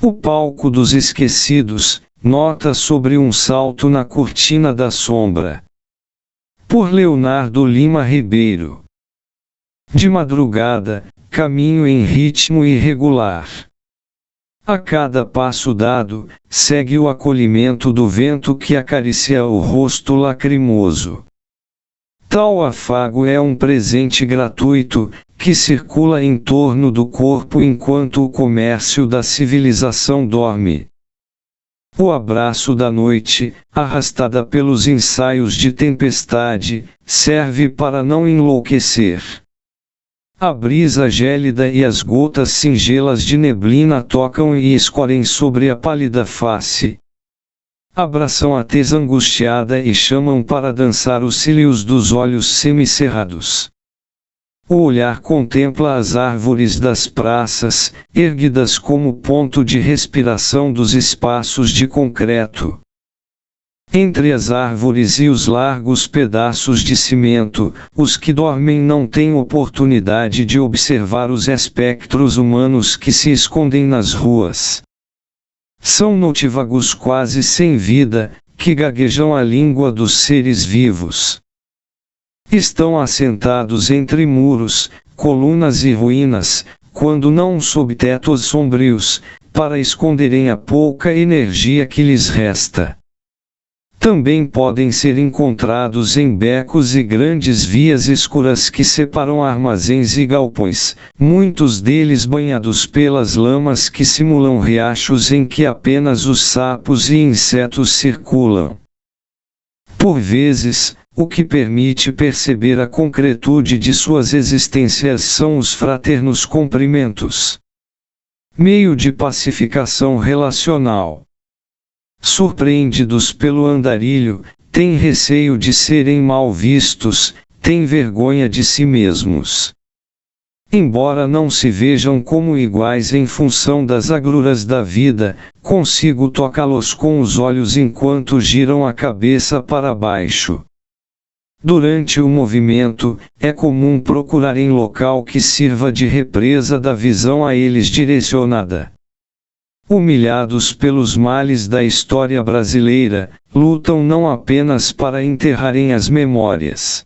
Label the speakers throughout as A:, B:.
A: O palco dos esquecidos, nota sobre um salto na cortina da sombra. Por Leonardo Lima Ribeiro. De madrugada, caminho em ritmo irregular. A cada passo dado, segue o acolhimento do vento que acaricia o rosto lacrimoso. Tal afago é um presente gratuito, que circula em torno do corpo enquanto o comércio da civilização dorme. O abraço da noite, arrastada pelos ensaios de tempestade, serve para não enlouquecer. A brisa gélida e as gotas singelas de neblina tocam e escorrem sobre a pálida face. Abraçam a tez angustiada e chamam para dançar os cílios dos olhos semicerrados. O olhar contempla as árvores das praças, erguidas como ponto de respiração dos espaços de concreto. Entre as árvores e os largos pedaços de cimento, os que dormem não têm oportunidade de observar os espectros humanos que se escondem nas ruas. São notívagos quase sem vida, que gaguejam a língua dos seres vivos. Estão assentados entre muros, colunas e ruínas, quando não sob tetos sombrios, para esconderem a pouca energia que lhes resta. Também podem ser encontrados em becos e grandes vias escuras que separam armazéns e galpões, muitos deles banhados pelas lamas que simulam riachos em que apenas os sapos e insetos circulam. Por vezes, o que permite perceber a concretude de suas existências são os fraternos cumprimentos. Meio de pacificação relacional. Surpreendidos pelo andarilho, têm receio de serem mal vistos, têm vergonha de si mesmos. Embora não se vejam como iguais em função das agruras da vida, consigo tocá-los com os olhos enquanto giram a cabeça para baixo. Durante o movimento, é comum procurar em local que sirva de represa da visão a eles direcionada. Humilhados pelos males da história brasileira, lutam não apenas para enterrarem as memórias.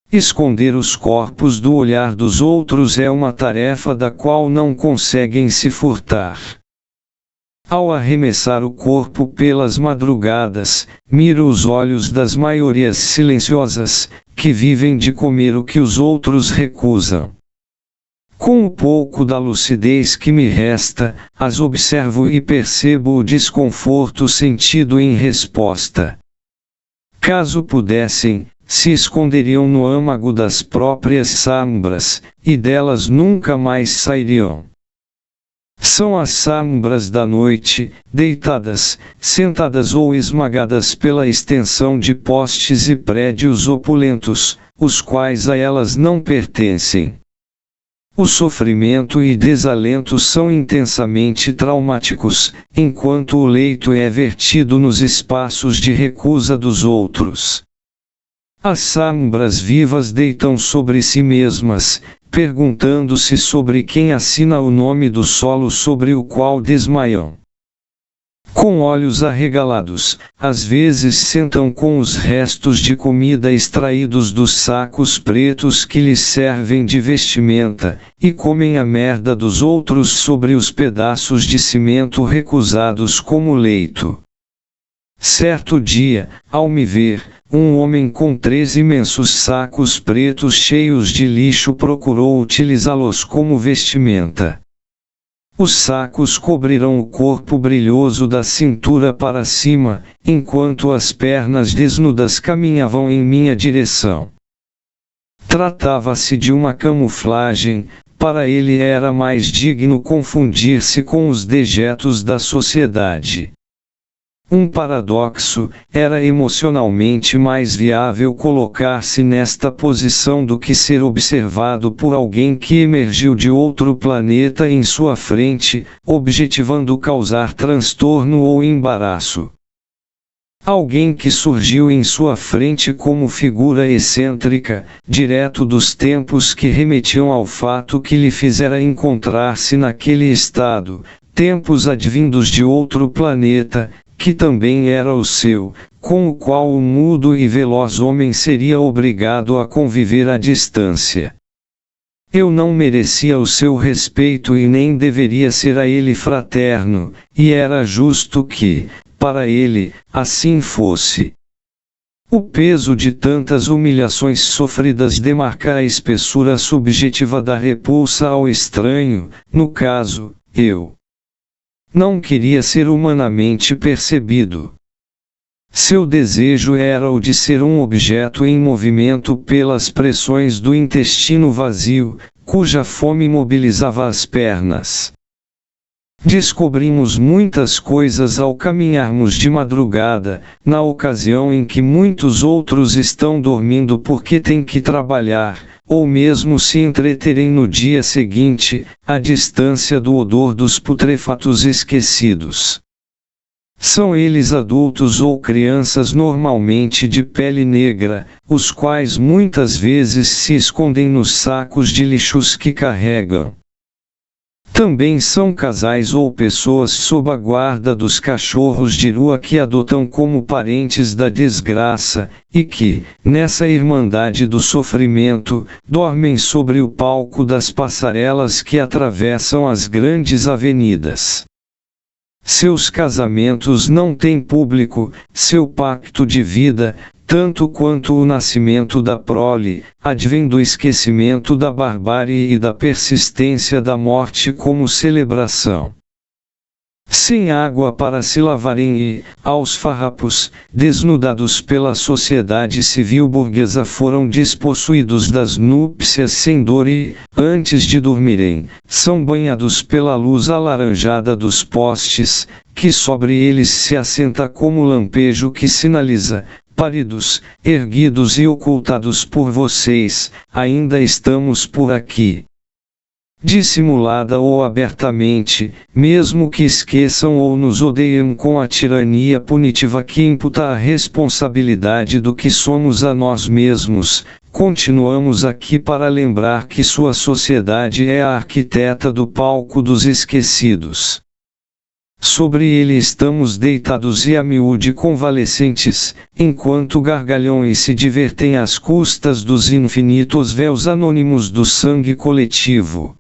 A: Esconder os corpos do olhar dos outros é uma tarefa da qual não conseguem se furtar. Ao arremessar o corpo pelas madrugadas, miro os olhos das maiorias silenciosas, que vivem de comer o que os outros recusam. Com o pouco da lucidez que me resta, as observo e percebo o desconforto sentido em resposta. Caso pudessem, se esconderiam no âmago das próprias sombras, e delas nunca mais sairiam. São as sombras da noite, deitadas, sentadas ou esmagadas pela extensão de postes e prédios opulentos, os quais a elas não pertencem. O sofrimento e desalento são intensamente traumáticos, enquanto o leito é vertido nos espaços de recusa dos outros. As sombras vivas deitam sobre si mesmas, perguntando-se sobre quem assina o nome do solo sobre o qual desmaiam. Com olhos arregalados, às vezes sentam com os restos de comida extraídos dos sacos pretos que lhes servem de vestimenta, e comem a merda dos outros sobre os pedaços de cimento recusados como leito. Certo dia, ao me ver, um homem com 3 imensos sacos pretos cheios de lixo procurou utilizá-los como vestimenta. Os sacos cobriram o corpo brilhoso da cintura para cima, enquanto as pernas desnudas caminhavam em minha direção. Tratava-se de uma camuflagem, para ele era mais digno confundir-se com os dejetos da sociedade. Um paradoxo, era emocionalmente mais viável colocar-se nesta posição do que ser observado por alguém que emergiu de outro planeta em sua frente, objetivando causar transtorno ou embaraço. Alguém que surgiu em sua frente como figura excêntrica, direto dos tempos que remetiam ao fato que lhe fizera encontrar-se naquele estado, tempos advindos de outro planeta, que também era o seu, com o qual o mudo e veloz homem seria obrigado a conviver à distância. Eu não merecia o seu respeito e nem deveria ser a ele fraterno, e era justo que, para ele, assim fosse. O peso de tantas humilhações sofridas demarca a espessura subjetiva da repulsa ao estranho, no caso, eu. Não queria ser humanamente percebido. Seu desejo era o de ser um objeto em movimento pelas pressões do intestino vazio, cuja fome mobilizava as pernas. Descobrimos muitas coisas ao caminharmos de madrugada, na ocasião em que muitos outros estão dormindo porque têm que trabalhar, ou mesmo se entreterem no dia seguinte, à distância do odor dos putrefatos esquecidos. São eles adultos ou crianças normalmente de pele negra, os quais muitas vezes se escondem nos sacos de lixos que carregam. Também são casais ou pessoas sob a guarda dos cachorros de rua que adotam como parentes da desgraça, e que, nessa irmandade do sofrimento, dormem sobre o palco das passarelas que atravessam as grandes avenidas. Seus casamentos não têm público, seu pacto de vida, tanto quanto o nascimento da prole, advém do esquecimento da barbárie e da persistência da morte como celebração. Sem água para se lavarem e, aos farrapos, desnudados pela sociedade civil burguesa foram despossuídos das núpcias sem dor e, antes de dormirem, são banhados pela luz alaranjada dos postes, que sobre eles se assenta como lampejo que sinaliza, pálidos, erguidos e ocultados por vocês, ainda estamos por aqui. Dissimulada ou abertamente, mesmo que esqueçam ou nos odeiem com a tirania punitiva que imputa a responsabilidade do que somos a nós mesmos, continuamos aqui para lembrar que sua sociedade é a arquiteta do palco dos esquecidos. Sobre ele estamos deitados e a miúde convalescentes, enquanto gargalham e se divertem às custas dos infinitos véus anônimos do sangue coletivo.